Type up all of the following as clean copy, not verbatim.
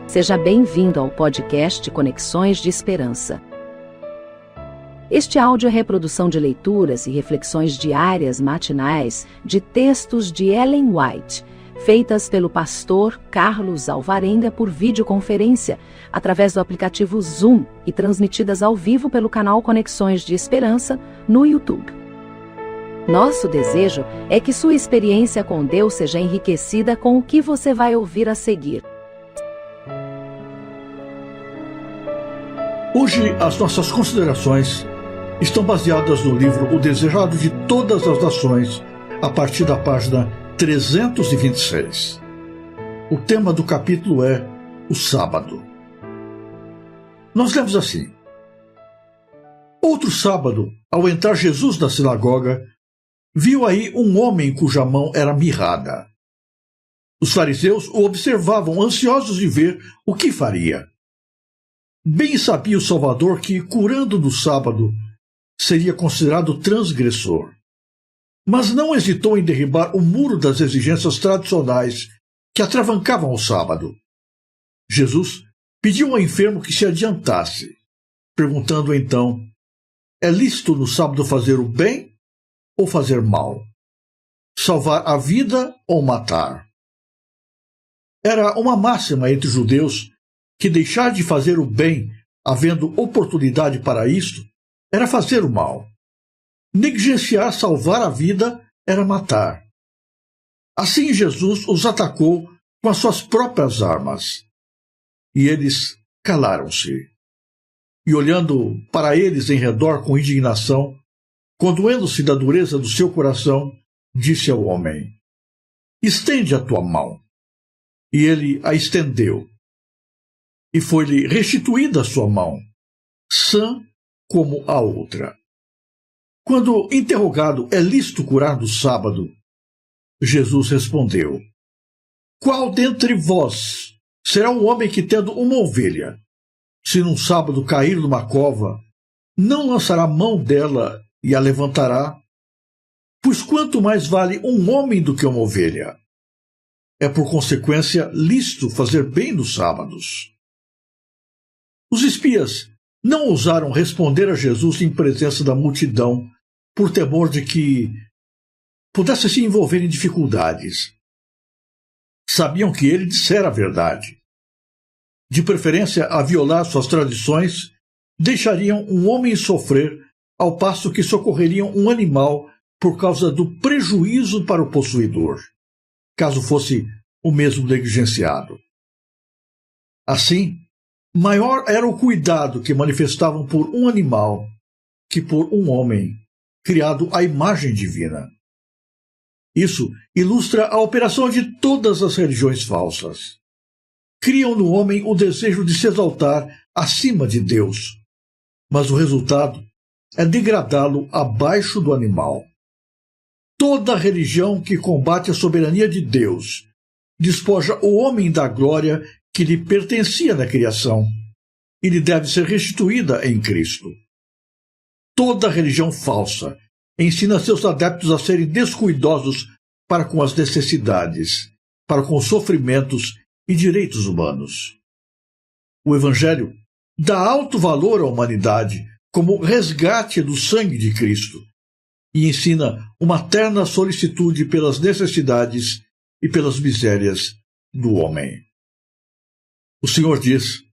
Seja bem-vindo ao podcast Conexões de Esperança. Este áudio é reprodução de leituras e reflexões diárias matinais de textos de Ellen White, feitas pelo pastor Carlos Alvarenga por videoconferência, através do aplicativo Zoom e transmitidas ao vivo pelo canal Conexões de Esperança no YouTube. Nosso desejo é que sua experiência com Deus seja enriquecida com o que você vai ouvir a seguir. Hoje, as nossas considerações estão baseadas no livro O Desejado de Todas as Nações, a partir da página 326. O tema do capítulo é o sábado. Nós lemos assim: Outro sábado, ao entrar Jesus na sinagoga, viu aí um homem cuja mão era mirrada. Os fariseus o observavam, ansiosos de ver o que faria. Bem sabia o Salvador que, curando no sábado, seria considerado transgressor. Mas não hesitou em derribar o muro das exigências tradicionais que atravancavam o sábado. Jesus pediu ao enfermo que se adiantasse, perguntando então: é lícito no sábado fazer o bem ou fazer mal? Salvar a vida ou matar? Era uma máxima entre os judeus que deixar de fazer o bem, havendo oportunidade para isto, era fazer o mal. Negligenciar salvar a vida era matar. Assim Jesus os atacou com as suas próprias armas. E eles calaram-se. E olhando para eles em redor com indignação, condoendo-se da dureza do seu coração, disse ao homem: estende a tua mão. E ele a estendeu. E foi-lhe restituída a sua mão, sã como a outra. Quando interrogado, é lícito curar no sábado? Jesus respondeu: qual dentre vós será um homem que, tendo uma ovelha, se num sábado cair numa cova, não lançará mão dela e a levantará? Pois quanto mais vale um homem do que uma ovelha? É por consequência lícito fazer bem nos sábados. Os espias não ousaram responder a Jesus em presença da multidão, por temor de que pudesse se envolver em dificuldades. Sabiam que ele dissera a verdade. De preferência a violar suas tradições, deixariam um homem sofrer, ao passo que socorreriam um animal por causa do prejuízo para o possuidor, caso fosse o mesmo negligenciado. Assim, maior era o cuidado que manifestavam por um animal que por um homem, criado à imagem divina. Isso ilustra a operação de todas as religiões falsas. Criam no homem o desejo de se exaltar acima de Deus, mas o resultado é degradá-lo abaixo do animal. Toda religião que combate a soberania de Deus despoja o homem da glória que lhe pertencia na criação e lhe deve ser restituída em Cristo. Toda religião falsa ensina seus adeptos a serem descuidosos para com as necessidades, para com os sofrimentos e direitos humanos. O Evangelho dá alto valor à humanidade como resgate do sangue de Cristo e ensina uma terna solicitude pelas necessidades e pelas misérias do homem. O Senhor diz: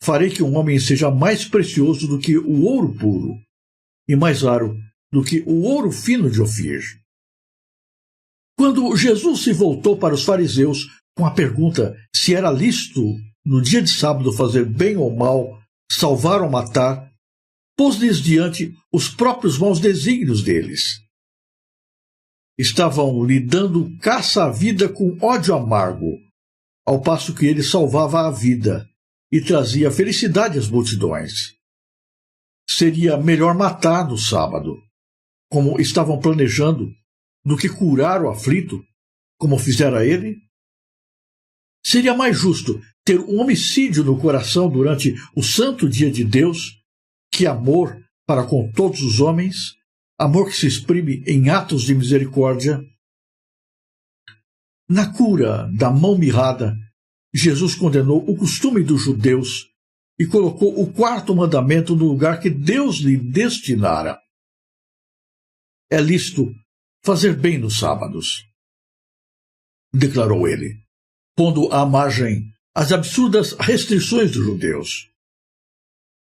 farei que um homem seja mais precioso do que o ouro puro e mais raro do que o ouro fino de Ofir. Quando Jesus se voltou para os fariseus com a pergunta se era lícito no dia de sábado fazer bem ou mal, salvar ou matar, pôs-lhes diante os próprios maus desígnios deles. Estavam lhe dando caça à vida com ódio amargo, ao passo que ele salvava a vida e trazia felicidade às multidões. Seria melhor matar no sábado, como estavam planejando, do que curar o aflito, como fizera ele? Seria mais justo ter um homicídio no coração durante o santo dia de Deus que amor para com todos os homens, amor que se exprime em atos de misericórdia. Na cura da mão mirrada, Jesus condenou o costume dos judeus e colocou o quarto mandamento no lugar que Deus lhe destinara. É lícito fazer bem nos sábados, declarou ele, pondo à margem as absurdas restrições dos judeus.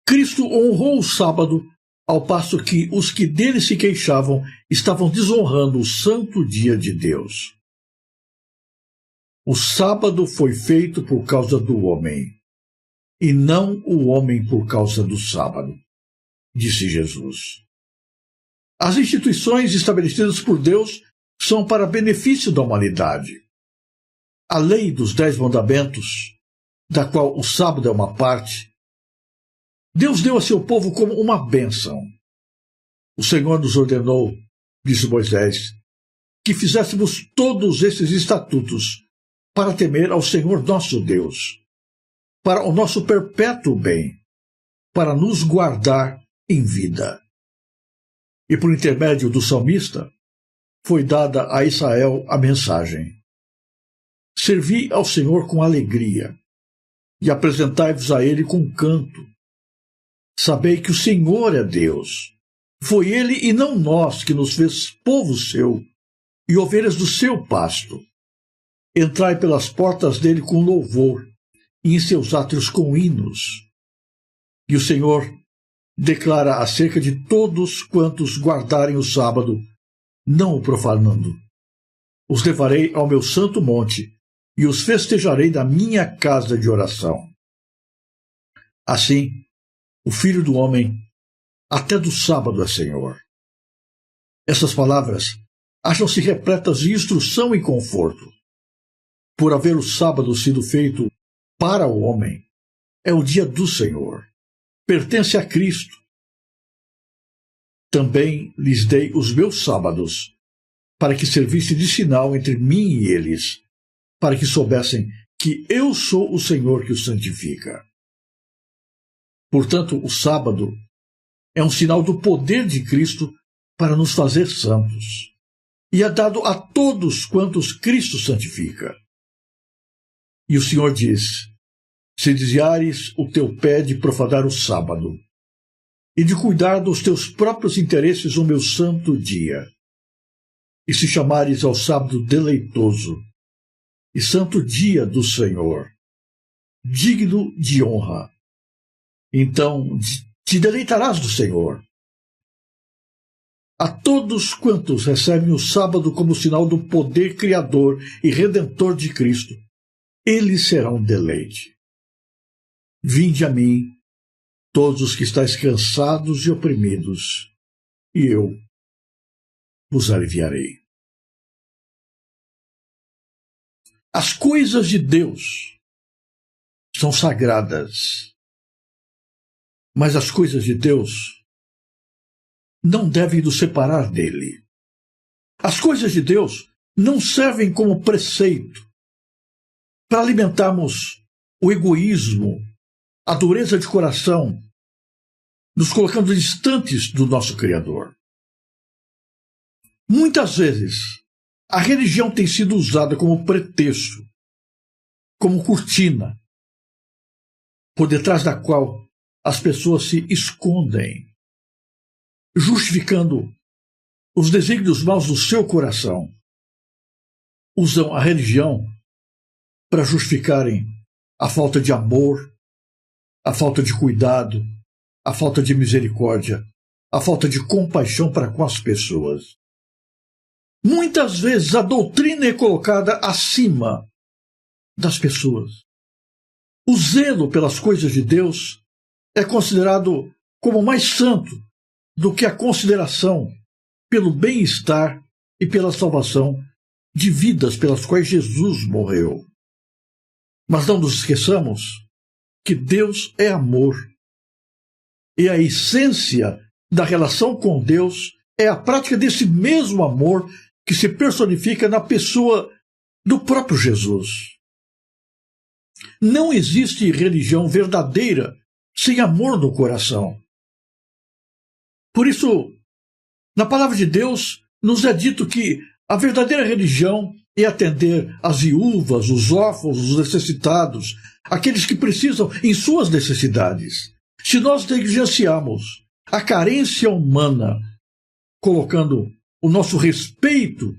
Cristo honrou o sábado, ao passo que os que dele se queixavam estavam desonrando o santo dia de Deus. O sábado foi feito por causa do homem, e não o homem por causa do sábado, disse Jesus. As instituições estabelecidas por Deus são para benefício da humanidade. A lei dos 10 mandamentos, da qual o sábado é uma parte, Deus deu a seu povo como uma bênção. O Senhor nos ordenou, disse Moisés, que fizéssemos todos esses estatutos para temer ao Senhor nosso Deus, para o nosso perpétuo bem, para nos guardar em vida. E por intermédio do salmista, foi dada a Israel a mensagem: servi ao Senhor com alegria, e apresentai-vos a Ele com canto. Sabei que o Senhor é Deus. Foi Ele e não nós que nos fez povo seu e ovelhas do seu pasto. Entrai pelas portas dele com louvor e em seus átrios com hinos. E o Senhor declara acerca de todos quantos guardarem o sábado, não o profanando: os levarei ao meu santo monte e os festejarei da minha casa de oração. Assim, o Filho do Homem, até do sábado é Senhor. Essas palavras acham-se repletas de instrução e conforto. Por haver o sábado sido feito para o homem, é o dia do Senhor. Pertence a Cristo. Também lhes dei os meus sábados, para que servisse de sinal entre mim e eles, para que soubessem que eu sou o Senhor que os santifica. Portanto, o sábado é um sinal do poder de Cristo para nos fazer santos, e é dado a todos quantos Cristo santifica. E o Senhor diz: se desviares o teu pé de profanar o sábado, e de cuidar dos teus próprios interesses o meu santo dia, e se chamares ao sábado deleitoso, e santo dia do Senhor, digno de honra, então te deleitarás do Senhor. A todos quantos recebem o sábado como sinal do poder criador e redentor de Cristo, ele será um deleite. Vinde a mim, todos os que estáis cansados e oprimidos, e eu vos aliviarei. As coisas de Deus são sagradas, mas as coisas de Deus não devem nos separar dele. As coisas de Deus não servem como preceito para alimentarmos o egoísmo, a dureza de coração, nos colocando distantes do nosso Criador. Muitas vezes, a religião tem sido usada como pretexto, como cortina, por detrás da qual as pessoas se escondem, justificando os desígnios maus do seu coração. Usam a religião para justificarem a falta de amor, a falta de cuidado, a falta de misericórdia, a falta de compaixão para com as pessoas. Muitas vezes a doutrina é colocada acima das pessoas. O zelo pelas coisas de Deus é considerado como mais santo do que a consideração pelo bem-estar e pela salvação de vidas pelas quais Jesus morreu. Mas não nos esqueçamos que Deus é amor. E a essência da relação com Deus é a prática desse mesmo amor que se personifica na pessoa do próprio Jesus. Não existe religião verdadeira sem amor no coração. Por isso, na palavra de Deus, nos é dito que a verdadeira religião e atender as viúvas, os órfãos, os necessitados, aqueles que precisam em suas necessidades. Se nós negligenciarmos a carência humana, colocando o nosso respeito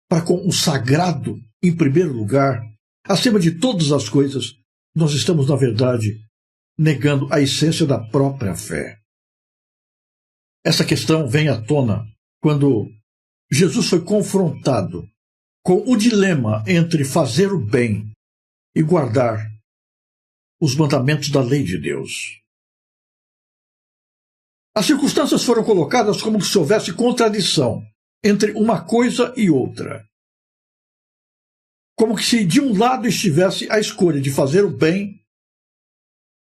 para com o sagrado em primeiro lugar, acima de todas as coisas, nós estamos, na verdade, negando a essência da própria fé. Essa questão vem à tona quando Jesus foi confrontado com o dilema entre fazer o bem e guardar os mandamentos da lei de Deus. As circunstâncias foram colocadas como se houvesse contradição entre uma coisa e outra. Como que se de um lado estivesse a escolha de fazer o bem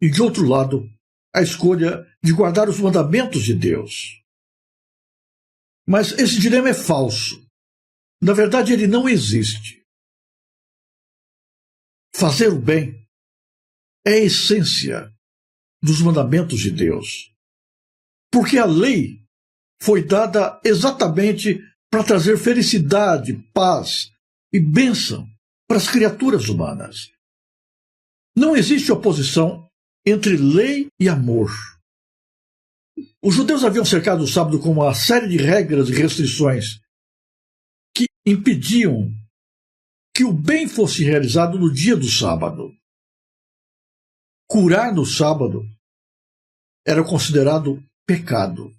e de outro lado a escolha de guardar os mandamentos de Deus. Mas esse dilema é falso. Na verdade, ele não existe. Fazer o bem é a essência dos mandamentos de Deus. Porque a lei foi dada exatamente para trazer felicidade, paz e bênção para as criaturas humanas. Não existe oposição entre lei e amor. Os judeus haviam cercado o sábado com uma série de regras e restrições que impediam que o bem fosse realizado no dia do sábado. Curar no sábado era considerado pecado.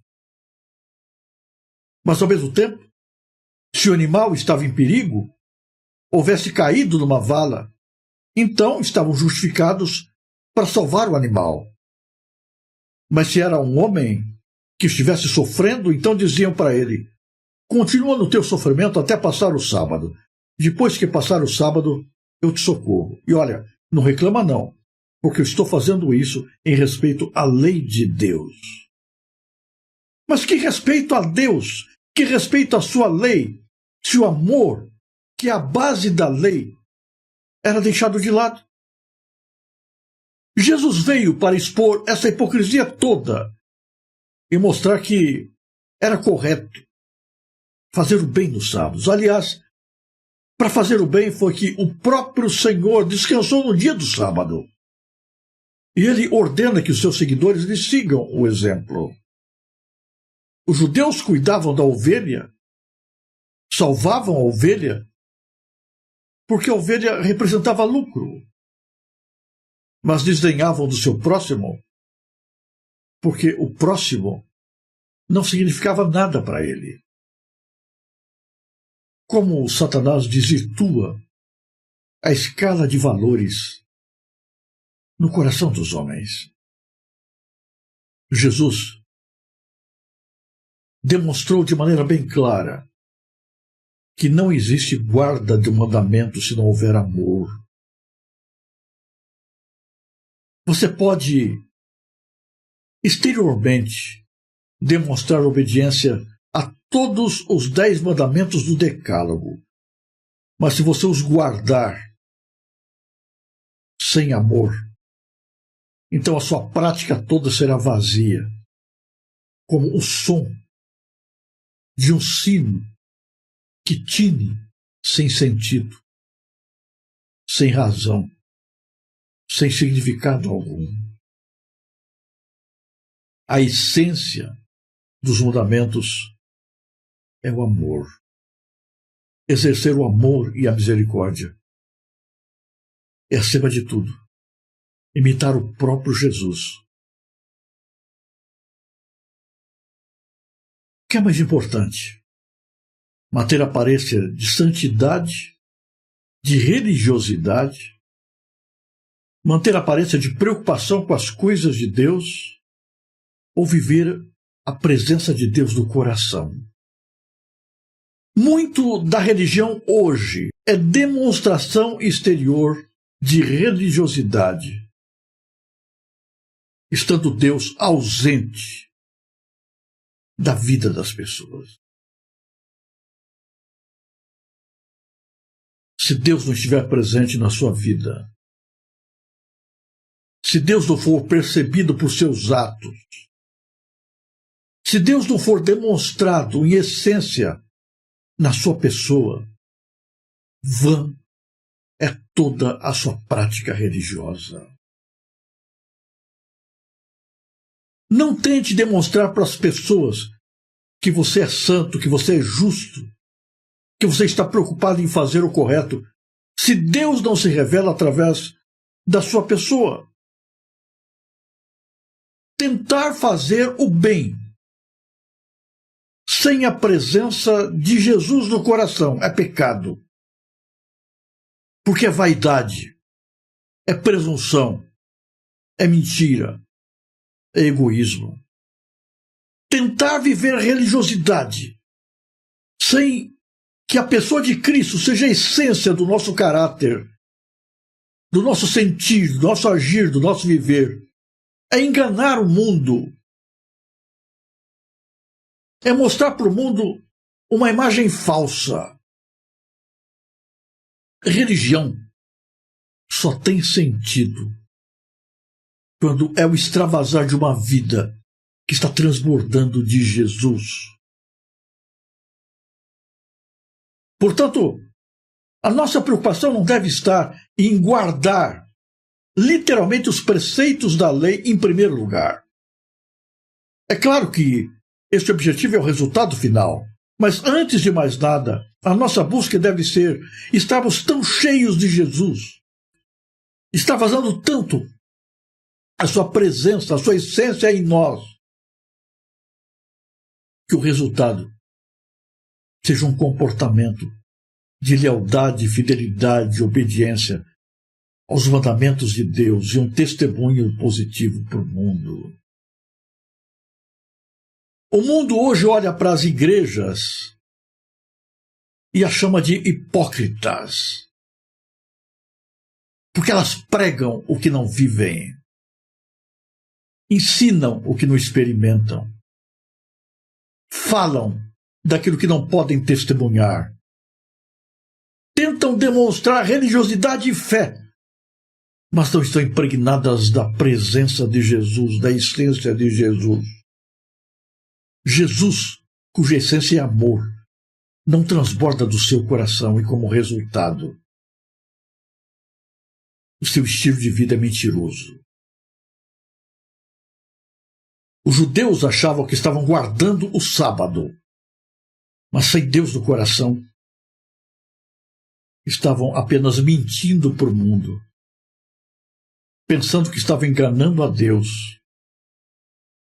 Mas, ao mesmo tempo, se o animal estava em perigo, houvesse caído numa vala, então estavam justificados para salvar o animal. Mas se era um homem que estivesse sofrendo, então diziam para ele: continua no teu sofrimento até passar o sábado. Depois que passar o sábado, eu te socorro. E olha, não reclama não, porque eu estou fazendo isso em respeito à lei de Deus. Mas que respeito a Deus, que respeito à sua lei, se o amor, que é a base da lei, era deixado de lado? Jesus veio para expor essa hipocrisia toda e mostrar que era correto fazer o bem nos sábados. Aliás, para fazer o bem foi que o próprio Senhor descansou no dia do sábado. E ele ordena que os seus seguidores lhe sigam o exemplo. Os judeus cuidavam da ovelha, salvavam a ovelha, porque a ovelha representava lucro. Mas desdenhavam do seu próximo, porque o próximo não significava nada para ele. Como Satanás desvirtua a escala de valores no coração dos homens. Jesus demonstrou de maneira bem clara que não existe guarda de um mandamento se não houver amor. Você pode, exteriormente, demonstrar obediência a todos os 10 mandamentos do Decálogo, mas se você os guardar sem amor, então a sua prática toda será vazia, como o som de um sino que tine sem sentido, sem razão, sem significado algum. A essência dos mandamentos é o amor. Exercer o amor e a misericórdia é, acima de tudo, imitar o próprio Jesus. O que é mais importante? Manter a aparência de santidade, de religiosidade, manter a aparência de preocupação com as coisas de Deus, ou viver a presença de Deus no coração. Muito da religião hoje é demonstração exterior de religiosidade, estando Deus ausente da vida das pessoas. Se Deus não estiver presente na sua vida, se Deus não for percebido por seus atos, se Deus não for demonstrado em essência na sua pessoa, vã é toda a sua prática religiosa. Não tente demonstrar para as pessoas que você é santo, que você é justo, que você está preocupado em fazer o correto, se Deus não se revela através da sua pessoa. Tentar fazer o bem sem a presença de Jesus no coração é pecado. Porque é vaidade, é presunção, é mentira, é egoísmo. Tentar viver religiosidade sem que a pessoa de Cristo seja a essência do nosso caráter, do nosso sentir, do nosso agir, do nosso viver, é enganar o mundo. É mostrar para o mundo uma imagem falsa. Religião só tem sentido quando é o extravasar de uma vida que está transbordando de Jesus. Portanto, a nossa preocupação não deve estar em guardar literalmente os preceitos da lei em primeiro lugar. É claro que este objetivo é o resultado final, mas antes de mais nada, a nossa busca deve ser estarmos tão cheios de Jesus, está vazando tanto a sua presença, a sua essência em nós, que o resultado seja um comportamento de lealdade, fidelidade, obediência aos mandamentos de Deus e um testemunho positivo para o mundo. O mundo hoje olha para as igrejas e as chama de hipócritas, porque elas pregam o que não vivem, ensinam o que não experimentam, falam daquilo que não podem testemunhar, tentam demonstrar religiosidade e fé, mas não estão impregnadas da presença de Jesus, da essência de Jesus. Jesus, cuja essência é amor, não transborda do seu coração e, como resultado, o seu estilo de vida é mentiroso. Os judeus achavam que estavam guardando o sábado, mas sem Deus no coração, estavam apenas mentindo para o mundo, pensando que estavam enganando a Deus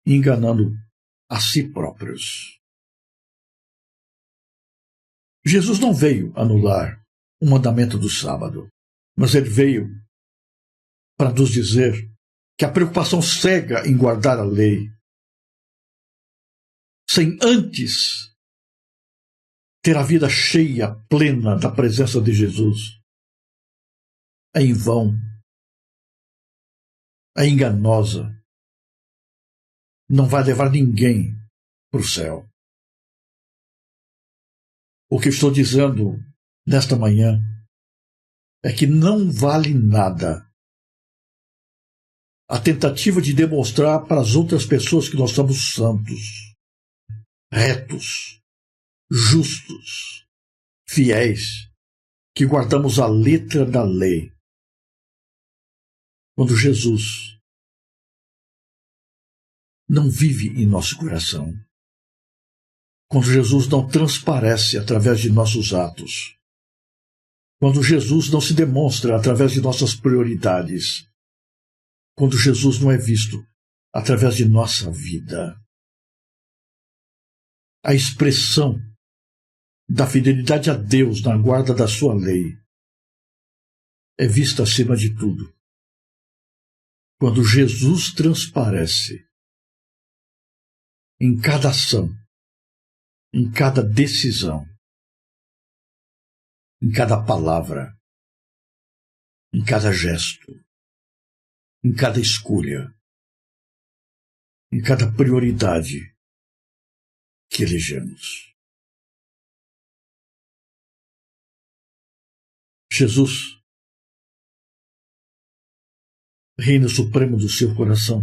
e enganando a si próprios. Jesus não veio anular o mandamento do sábado, mas ele veio para nos dizer que a preocupação cega em guardar a lei, sem antes ter a vida cheia, plena da presença de Jesus, é em vão, é enganosa, não vai levar ninguém para o céu. O que estou dizendo nesta manhã é que não vale nada a tentativa de demonstrar para as outras pessoas que nós somos santos, retos, justos, fiéis, que guardamos a letra da lei, quando Jesus não vive em nosso coração, quando Jesus não transparece através de nossos atos, quando Jesus não se demonstra através de nossas prioridades, quando Jesus não é visto através de nossa vida. A expressão da fidelidade a Deus na guarda da sua lei é vista acima de tudo quando Jesus transparece em cada ação, em cada decisão, em cada palavra, em cada gesto, em cada escolha, em cada prioridade que elegemos. Jesus, Reino Supremo do seu coração.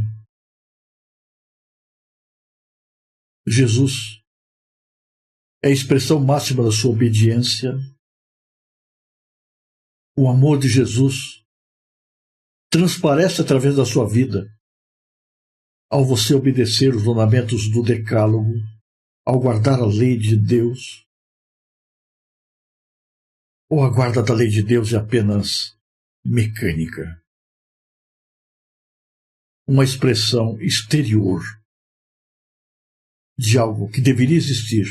Jesus é a expressão máxima da sua obediência O amor de Jesus transparece através da sua vida ao você obedecer os mandamentos do Decálogo, ao guardar a lei de Deus. Ou a guarda da lei de Deus é apenas mecânica? Uma expressão exterior de algo que deveria existir,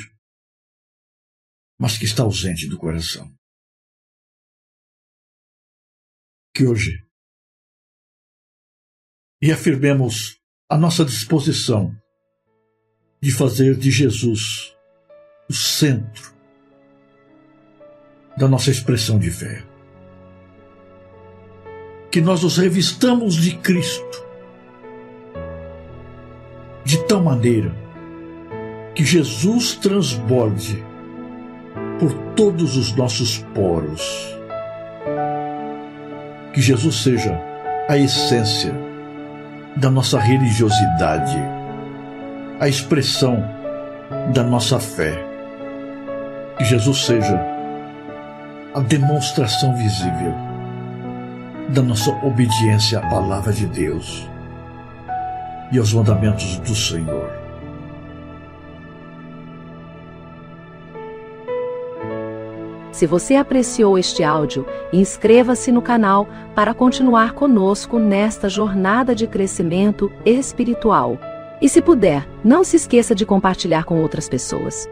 mas que está ausente do coração. Que hoje reafirmemos a nossa disposição de fazer de Jesus o centro da nossa expressão de fé. Que nós nos revistamos de Cristo de tal maneira que Jesus transborde por todos os nossos poros. Que Jesus seja a essência da nossa religiosidade, a expressão da nossa fé. Que Jesus seja a demonstração visível da nossa obediência à palavra de Deus e aos mandamentos do Senhor. Se você apreciou este áudio, inscreva-se no canal para continuar conosco nesta jornada de crescimento espiritual. E se puder, não se esqueça de compartilhar com outras pessoas.